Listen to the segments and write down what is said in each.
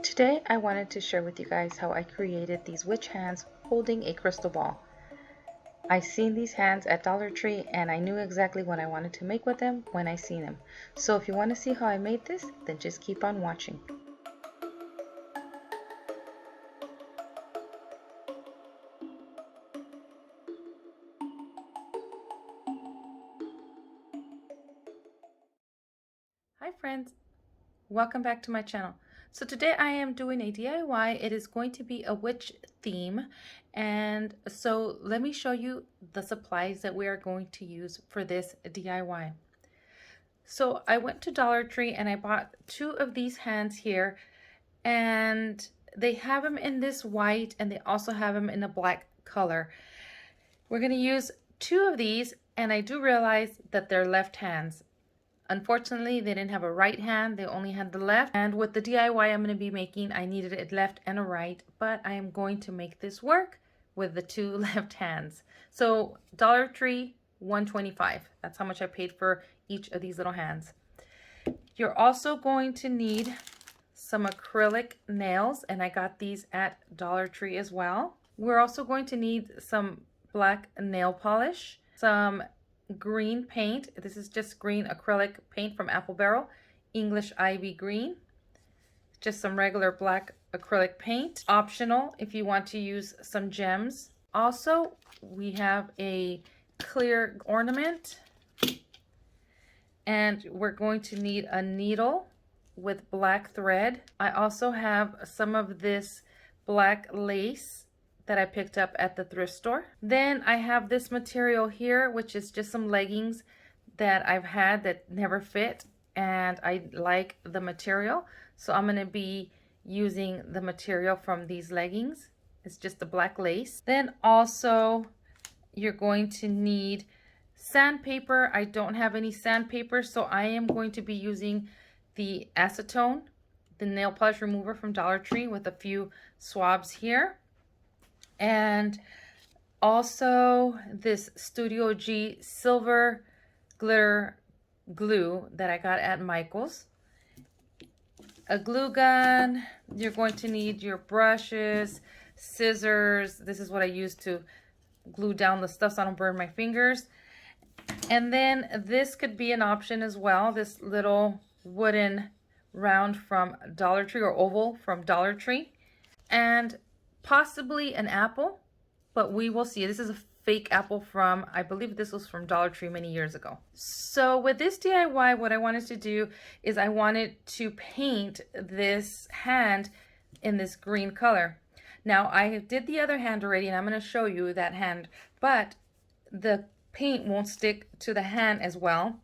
Today I wanted to share with you guys how I created these witch hands holding a crystal ball. I seen these hands at Dollar Tree and I knew exactly what I wanted to make with them when I seen them. So if you want to see how I made this, then just keep on watching. Hi friends, welcome back to my channel. So today I am doing a DIY. It is going to be a witch theme, and so let me show you the supplies that we are going to use for this DIY. So I went to Dollar Tree and I bought two of these hands here, and they have them in this white and they also have them in a black color. We're going to use two of these, and I do realize that they're left hands. Unfortunately, they didn't have a right hand, they only had the left. And with the DIY I'm going to be making, I needed a left and a right, but I am going to make this work with the two left hands. So Dollar Tree, $1.25. That's how much I paid for each of these little hands. You're also going to need some acrylic nails, and I got these at Dollar Tree as well. We're also going to need some black nail polish, some green paint. This is just green acrylic paint from Apple Barrel, English Ivy green. Just some regular black acrylic paint, optional if you want to use some gems. Also, we have a clear ornament, and we're going to need a needle with black thread. I also have some of this black lace that I picked up at the thrift store. Then I have this material here, which is just some leggings that I've had that never fit, and I like the material, so I'm going to be using the material from these leggings. It's just the black lace. Then also you're going to need sandpaper. I don't have any sandpaper, so I am going to be using the acetone, the nail polish remover from Dollar Tree, with a few swabs here. And also this Studio G silver glitter glue that I got at Michael's. A glue gun. You're going to need your brushes, scissors. This is what I use to glue down the stuff so I don't burn my fingers. And then this could be an option as well, this little wooden round from Dollar Tree, or oval from Dollar Tree. And possibly an apple, but we will see. This is a fake apple from, I believe this was from Dollar Tree many years ago. So with this DIY, what I wanted to do is I wanted to paint this hand in this green color. Now I did the other hand already, and I'm going to show you that hand, but the paint won't stick to the hand as well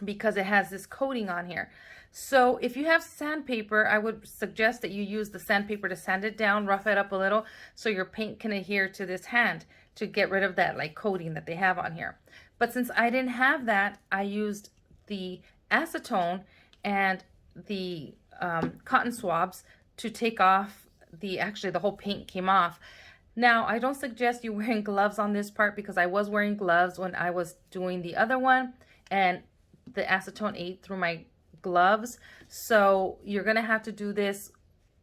because it has this coating on here. So if you have sandpaper, I would suggest that you use the sandpaper to sand it down, rough it up a little, so your paint can adhere to this hand to get rid of that like coating that they have on here. But since I didn't have that, I used the acetone and the cotton swabs to take off actually the whole paint came off. Now, I don't suggest you wearing gloves on this part, because I was wearing gloves when I was doing the other one, and the acetone ate through my gloves. So you're going to have to do this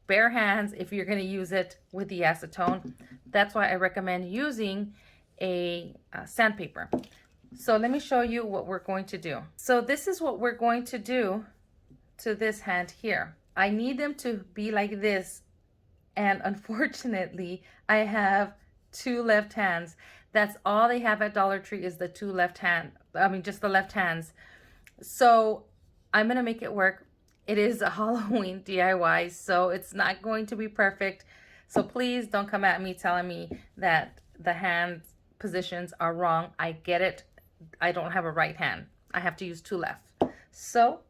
bare hands if you're going to use it with the acetone. That's why I recommend using a sandpaper. So let me show you what we're going to do. So this is what we're going to do to this hand here. I need them to be like this, and unfortunately I have two left hands. That's all they have at Dollar Tree, is the two left hand, just the left hands. So I'm gonna make it work. It is a Halloween DIY, so it's not going to be perfect. So please don't come at me telling me that the hand positions are wrong. I get it. I don't have a right hand. I have to use two left. So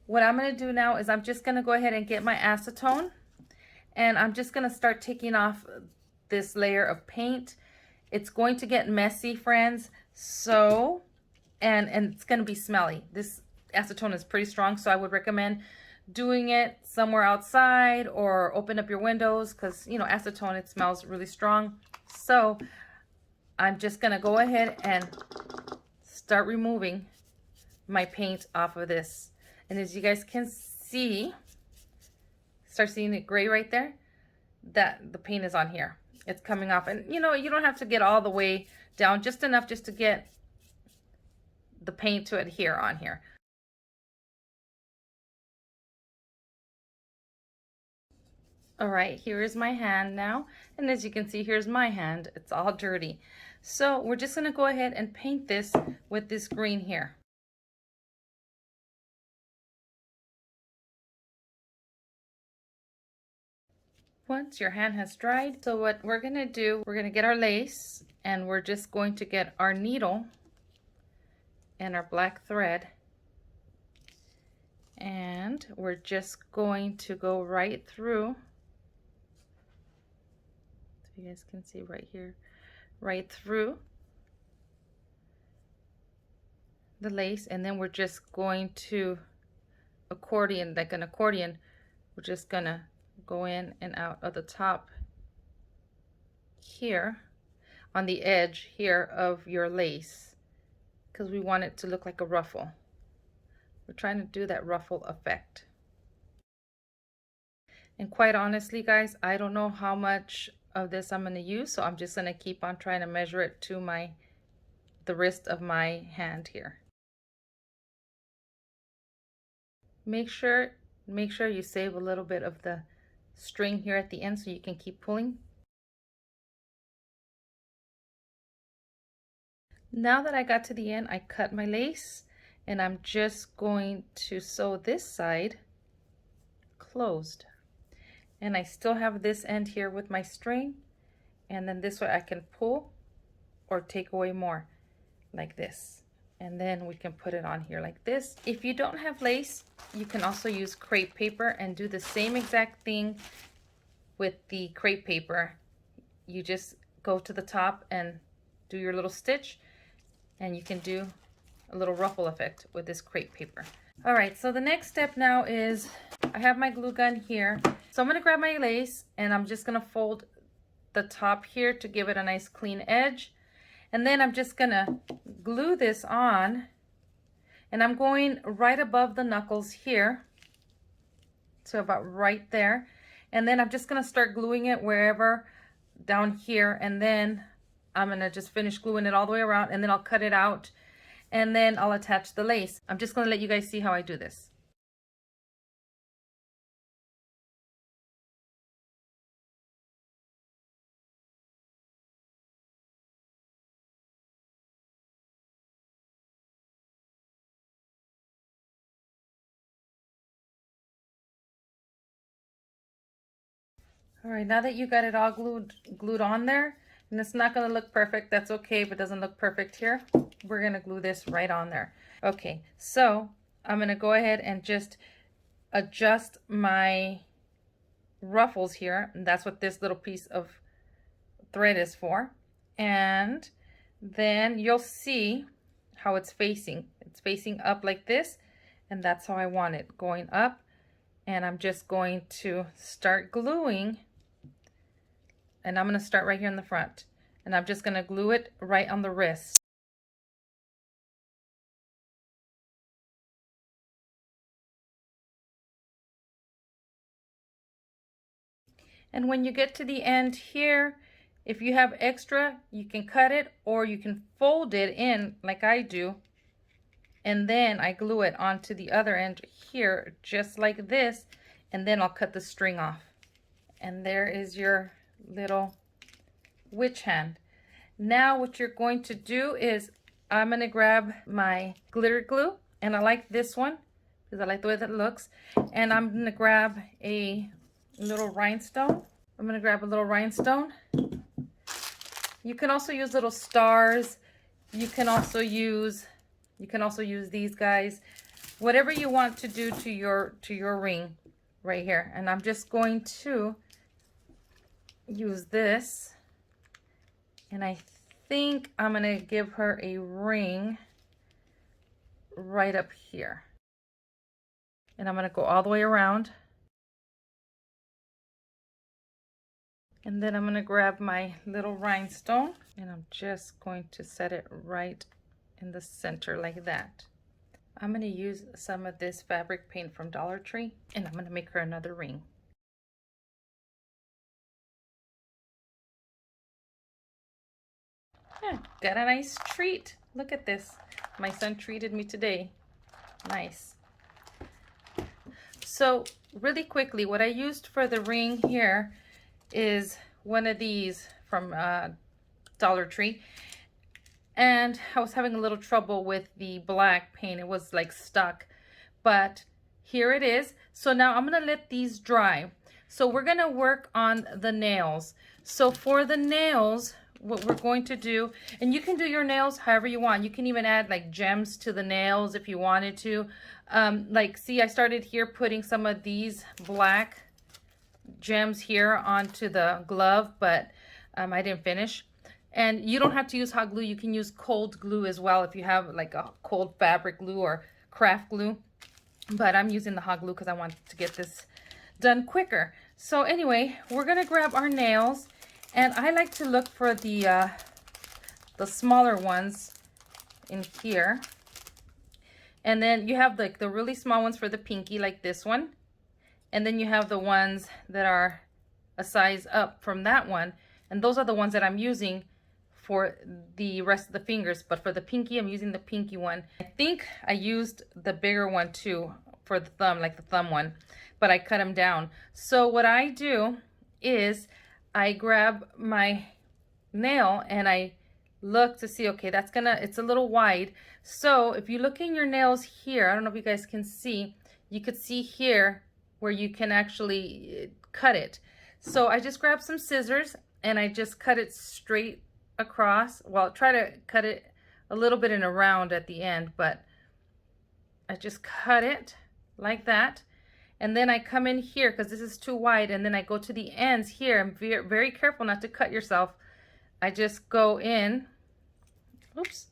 what I'm gonna do now is I'm just gonna go ahead and get my acetone, and I'm just gonna start taking off this layer of paint. It's going to get messy, friends. So, and it's gonna be smelly. This acetone is pretty strong, so I would recommend doing it somewhere outside or open up your windows, because you know, acetone, it smells really strong. So I'm just gonna go ahead and start removing my paint off of this. And as you guys can see, start seeing it gray right there, that the paint is on here. It's coming off. And you know, you don't have to get all the way down, just enough just to get the paint to adhere on here. All right, here is my hand now. And as you can see, here's my hand. It's all dirty. So we're just gonna go ahead and paint this with this green here. Once your hand has dried, so what we're gonna do, we're gonna get our lace and we're just going to get our needle and our black thread. And we're just going to go right through. So you guys can see right here, right through the lace, and then we're just going to accordion, like an accordion. We're just gonna go in and out of the top here on the edge here of your lace, because we want it to look like a ruffle. We're trying to do that ruffle effect. And quite honestly, guys, I don't know how much of this I'm going to use, so I'm just going to keep on trying to measure it to the wrist of my hand here. Make sure you save a little bit of the string here at the end so you can keep pulling. Now that I got to the end, I cut my lace and I'm just going to sew this side closed. And I still have this end here with my string, and then this way I can pull or take away more like this, and then we can put it on here like this. If you don't have lace, you can also use crepe paper and do the same exact thing with the crepe paper. You just go to the top and do your little stitch, and you can do a little ruffle effect with this crepe paper. All right, so the next step now is I have my glue gun here. So I'm gonna grab my lace and I'm just gonna fold the top here to give it a nice clean edge. And then I'm just gonna glue this on, and I'm going right above the knuckles here. So about right there. And then I'm just gonna start gluing it wherever down here, and then I'm gonna just finish gluing it all the way around, and then I'll cut it out and then I'll attach the lace. I'm just gonna let you guys see how I do this. All right, now that you got it all glued on there, and it's not gonna look perfect, that's okay if it doesn't look perfect here. We're gonna glue this right on there. Okay, so I'm gonna go ahead and just adjust my ruffles here, and that's what this little piece of thread is for. And then you'll see how it's facing. It's facing up like this, and that's how I want it, going up. And I'm just going to start gluing, and I'm going to start right here in the front, and I'm just going to glue it right on the wrist. And when you get to the end here, if you have extra, you can cut it, or you can fold it in like I do, and then I glue it onto the other end here just like this, and then I'll cut the string off. And there is your little witch hand. Now what you're going to do is I'm going to grab my glitter glue, and I like this one because I like the way that it looks, and I'm going to grab a little rhinestone. I'm going to grab a little rhinestone. You can also use little stars. You can also use these guys, whatever you want to do to your ring right here. And I'm just going to use this, and I think I'm gonna give her a ring right up here, and I'm gonna go all the way around, and then I'm gonna grab my little rhinestone, and I'm just going to set it right in the center like that. I'm going to use some of this fabric paint from Dollar Tree, and I'm going to make her another ring. Yeah, got a nice treat. Look at this. My son treated me today. Nice. So really quickly, what I used for the ring here is one of these from Dollar Tree. And I was having a little trouble with the black paint. It was like stuck. But here it is. So now I'm going to let these dry. So we're going to work on the nails. So for the nails, what we're going to do, and you can do your nails however you want. You can even add like gems to the nails if you wanted to. Like, see, I started here putting some of these black gems here onto the glove, but I didn't finish. And you don't have to use hot glue. You can use cold glue as well if you have like a cold fabric glue or craft glue. But I'm using the hot glue because I want to get this done quicker. So anyway, we're gonna grab our nails, and I like to look for the smaller ones in here. And then you have like the really small ones for the pinky, like this one. And then you have the ones that are a size up from that one. And those are the ones that I'm using for the rest of the fingers. But for the pinky, I'm using the pinky one. I think I used the bigger one too for the thumb, like the thumb one, but I cut them down. So what I do is I grab my nail and I look to see, okay, that's it's a little wide. So if you look in your nails here, I don't know if you guys can see, you could see here where you can actually cut it. So I just grab some scissors and I just cut it straight across. Well, try to cut it a little bit in a round at the end, but I just cut it like that. And then I come in here because this is too wide, and then I go to the ends here. And be very careful not to cut yourself. I just go in. Oops.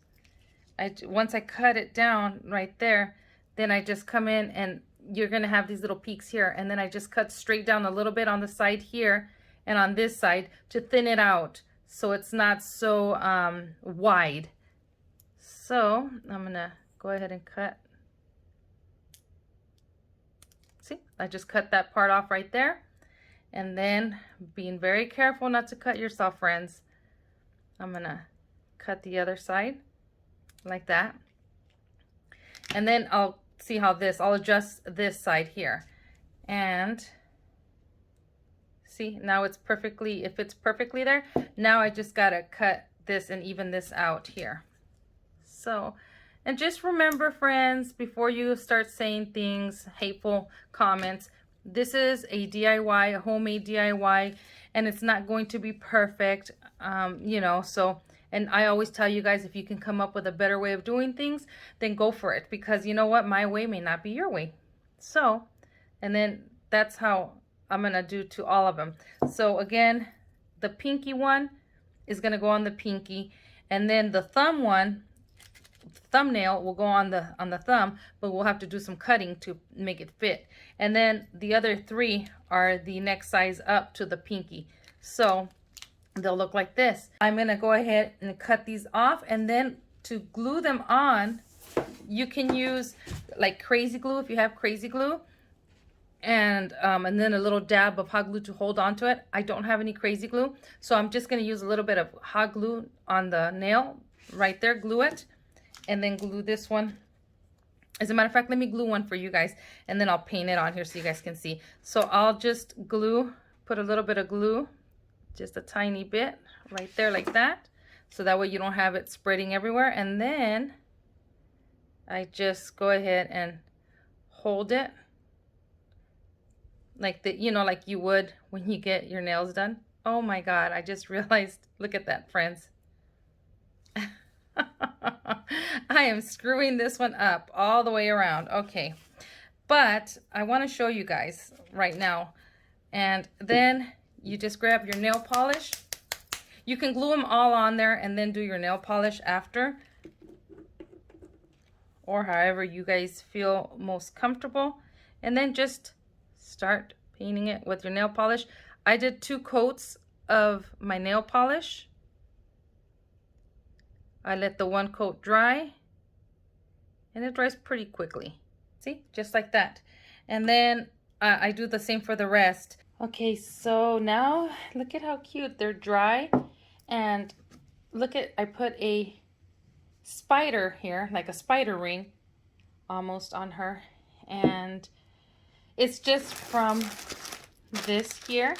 Once I cut it down right there, then I just come in, and you're going to have these little peaks here. And then I just cut straight down a little bit on the side here and on this side to thin it out so it's not so wide. So I'm going to go ahead and cut. See, I just cut that part off right there. And then being very careful not to cut yourself, friends, I'm going to cut the other side like that. And then I'll see how I'll adjust this side here. And see, now it's perfectly, if it's perfectly there, now I just got to cut this and even this out here. So, and just remember, friends, before you start saying things, hateful comments, this is a DIY, a homemade DIY, and it's not going to be perfect, you know, so, and I always tell you guys, if you can come up with a better way of doing things, then go for it, because you know what, my way may not be your way. So, and then that's how I'm going to do to all of them. So again, the pinky one is going to go on the pinky, and then the thumb one, thumbnail will go on the thumb, but we'll have to do some cutting to make it fit. And then the other three are the next size up to the pinky. So they'll look like this. I'm going to go ahead and cut these off, and then to glue them on, you can use like crazy glue if you have crazy glue. And then a little dab of hot glue to hold on to it. I don't have any crazy glue, so I'm just going to use a little bit of hot glue on the nail right there, glue it, and then glue this one. As a matter of fact, let me glue one for you guys, and then I'll paint it on here so you guys can see. So I'll just glue, put a little bit of glue, just a tiny bit right there like that, so that way you don't have it spreading everywhere. And then I just go ahead and hold it like the, you know, like you would when you get your nails done. Oh my God, I just realized, look at that, friends. I am screwing this one up all the way around. Okay, but I want to show you guys right now. And then you just grab your nail polish. You can glue them all on there and then do your nail polish after, or however you guys feel most comfortable. And then just start painting it with your nail polish. I did 2 coats of my nail polish. I let the 1 coat dry, and it dries pretty quickly. See, just like that. And then I do the same for the rest. Okay, so now look at how cute they're dry, and look at, I put a spider here, like a spider ring almost on her, and it's just from this here.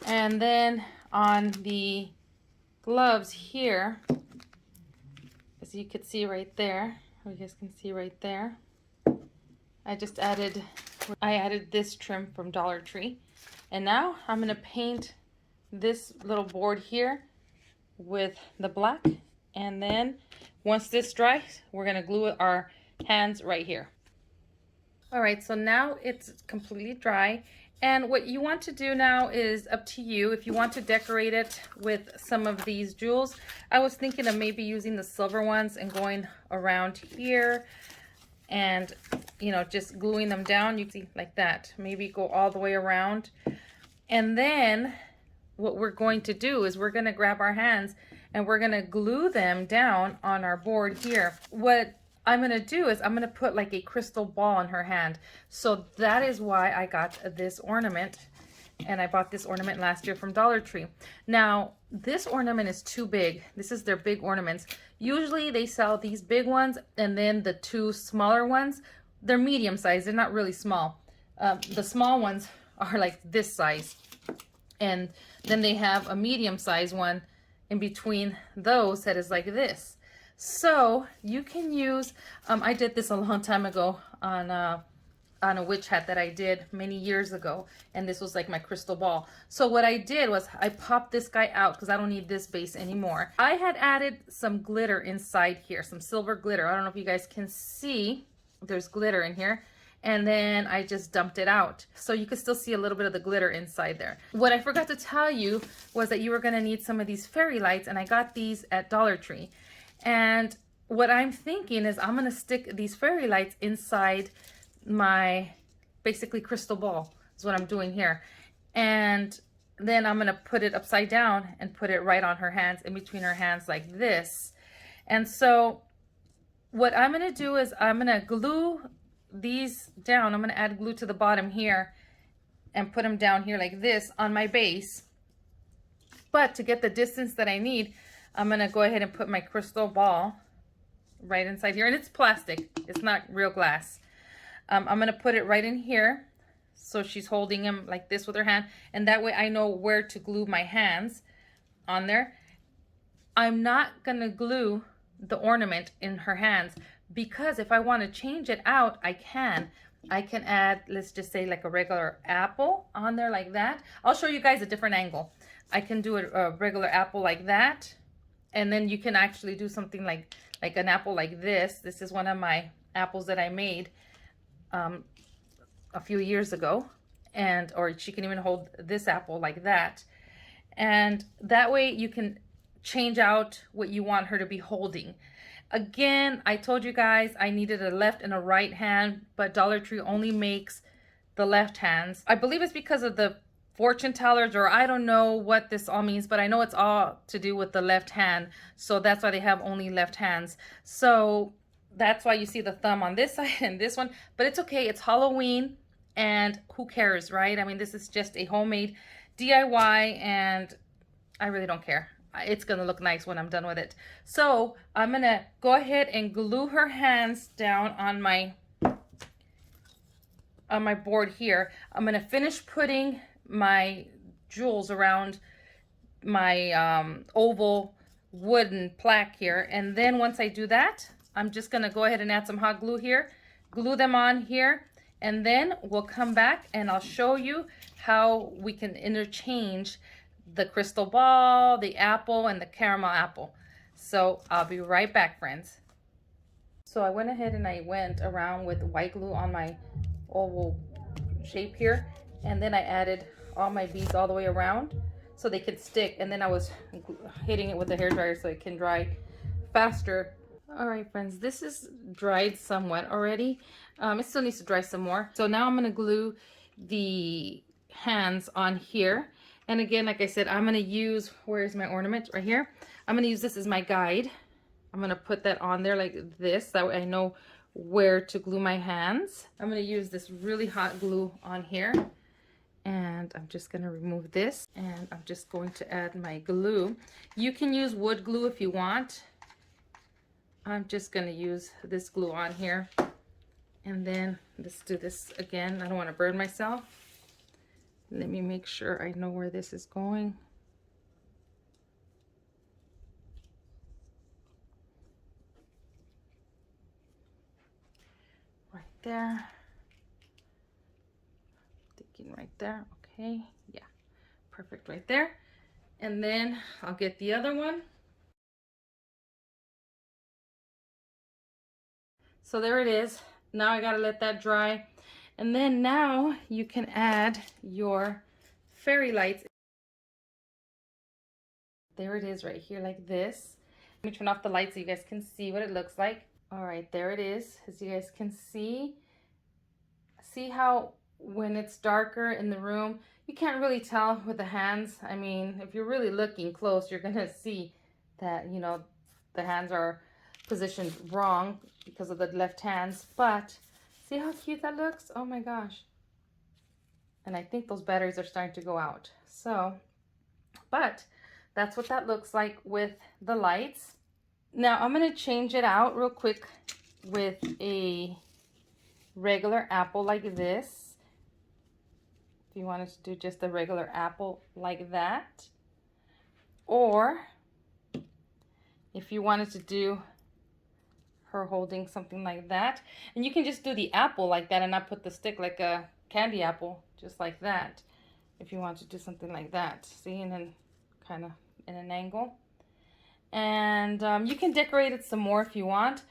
And then on the gloves here, as you can see right there, or you guys can see right there, I added this trim from Dollar Tree. And now I'm gonna paint this little board here with the black, and then once this dries, we're gonna glue our hands right here. All right, so now it's completely dry, and what you want to do now is up to you. If you want to decorate it with some of these jewels, I was thinking of maybe using the silver ones and going around here and, you know, just gluing them down. You can see like that, maybe go all the way around. And then what we're going to do is we're going to grab our hands and we're going to glue them down on our board here. What I'm going to do is I'm going to put like a crystal ball in her hand. So that is why I got this ornament, and I bought this ornament last year from Dollar Tree. Now, this ornament is too big. This is their big ornaments. Usually they sell these big ones, and then the two smaller ones, they're medium size. They're not really small. The small ones are like this size. And then they have a medium size one in between those that is like this. So you can use, I did this a long time ago on a witch hat that I did many years ago, and this was like my crystal ball. So what I did was I popped this guy out because I don't need this base anymore. I had added some glitter inside here, some silver glitter. I don't know if you guys can see, there's glitter in here. And then I just dumped it out. So you can still see a little bit of the glitter inside there. What I forgot to tell you was that you were gonna need some of these fairy lights, and I got these at Dollar Tree. And what I'm thinking is I'm gonna stick these fairy lights inside my basically crystal ball is what I'm doing here. And then I'm gonna put it upside down and put it right on her hands, in between her hands like this. And so what I'm gonna do is I'm gonna glue these down. I'm gonna add glue to the bottom here and put them down here like this on my base. But to get the distance that I need, I'm gonna go ahead and put my crystal ball right inside here, and it's plastic, it's not real glass. I'm gonna put it right in here, so she's holding him like this with her hand, and that way I know where to glue my hands on there. I'm not gonna glue the ornament in her hands, because if I want to change it out, I can add, let's just say, like a regular apple on there like that. I'll show you guys a different angle. I can do a regular apple like that, and then you can actually do something like an apple like this. This is one of my apples that I made a few years ago, or she can even hold this apple like that, and that way you can change out what you want her to be holding. Again, I told you guys I needed a left and a right hand, but Dollar Tree only makes the left hands. I believe it's because of the fortune tellers, or I don't know what this all means, but I know it's all to do with the left hand. So that's why they have only left hands. So that's why you see the thumb on this side and this one, but it's okay. It's Halloween, and who cares, right? I mean, this is just a homemade DIY, and I really don't care. It's gonna look nice when I'm done with it. So I'm gonna go ahead and glue her hands down on my board here. I'm gonna finish putting my jewels around my oval wooden plaque here, and then once I do that, I'm just gonna go ahead and add some hot glue here, glue them on here, and then we'll come back and I'll show you how we can interchange the crystal ball, the apple, and the caramel apple. So I'll be right back, friends. So I went ahead and I went around with white glue on my oval shape here, and then I added all my beads all the way around so they could stick, and then I was hitting it with a hairdryer so it can dry faster. All right, friends, this is dried somewhat already. It still needs to dry some more. So now I'm gonna glue the hands on here. And again, like I said, I'm gonna use, where's my ornament? Right here. I'm gonna use this as my guide. I'm gonna put that on there like this. That way I know where to glue my hands. I'm gonna use this really hot glue on here. And And I'm just going to remove this, and I'm just going to add my glue. You can use wood glue if you want. I'm just going to use this glue on here. And then let's do this again. I don't want to burn myself. Let me make sure I know where this is going. Right there. Thinking right there. Okay. Yeah. Perfect right there. And then I'll get the other one. So there it is. Now I gotta let that dry. And then now you can add your fairy lights. There it is right here like this. Let me turn off the light so you guys can see what it looks like. All right, there it is. As you guys can see how when it's darker in the room, you can't really tell with the hands. I mean, if you're really looking close, you're gonna see that, you know, the hands are positioned wrong because of the left hands. But see how cute that looks? Oh my gosh. And I think those batteries are starting to go out. So, but that's what that looks like with the lights. Now I'm gonna change it out real quick with a regular apple like this. If you wanted to do just a regular apple like that, or if you wanted to do her holding something like that, and you can just do the apple like that and not put the stick like a candy apple, just like that, if you want to do something like that. See, and then kind of in an angle. And you can decorate it some more if you want,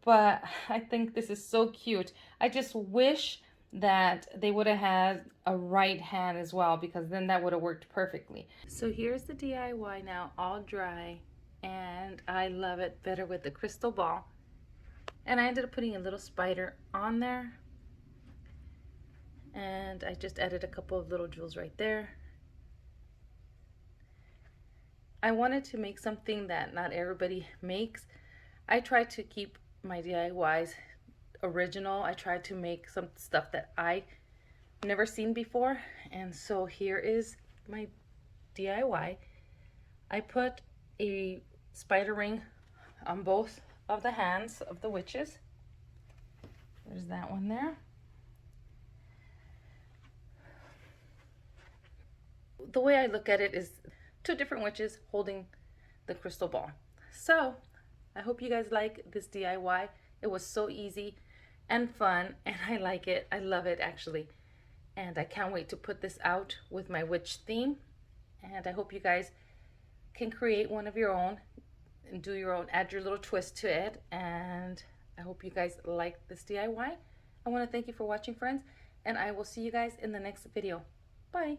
but I think this is so cute. I just wish that they would have had a right hand as well, because then that would have worked perfectly. So here's the DIY now, all dry, and I love it better with the crystal ball. And I ended up putting a little spider on there, and I just added a couple of little jewels right there. I wanted to make something that not everybody makes. I try to keep my DIYs original. I try to make some stuff that I never seen before, and so here is my DIY. I put a spider ring on both of the hands of the witches. There's that one there. The way I look at it is two different witches holding the crystal ball. So I hope you guys like this DIY. It was so easy and fun, and I like it. I love it actually. And I can't wait to put this out with my witch theme. And I hope you guys can create one of your own and do your own, add your little twist to it. And I hope you guys like this DIY. I want to thank you for watching, friends, and I will see you guys in the next video. Bye.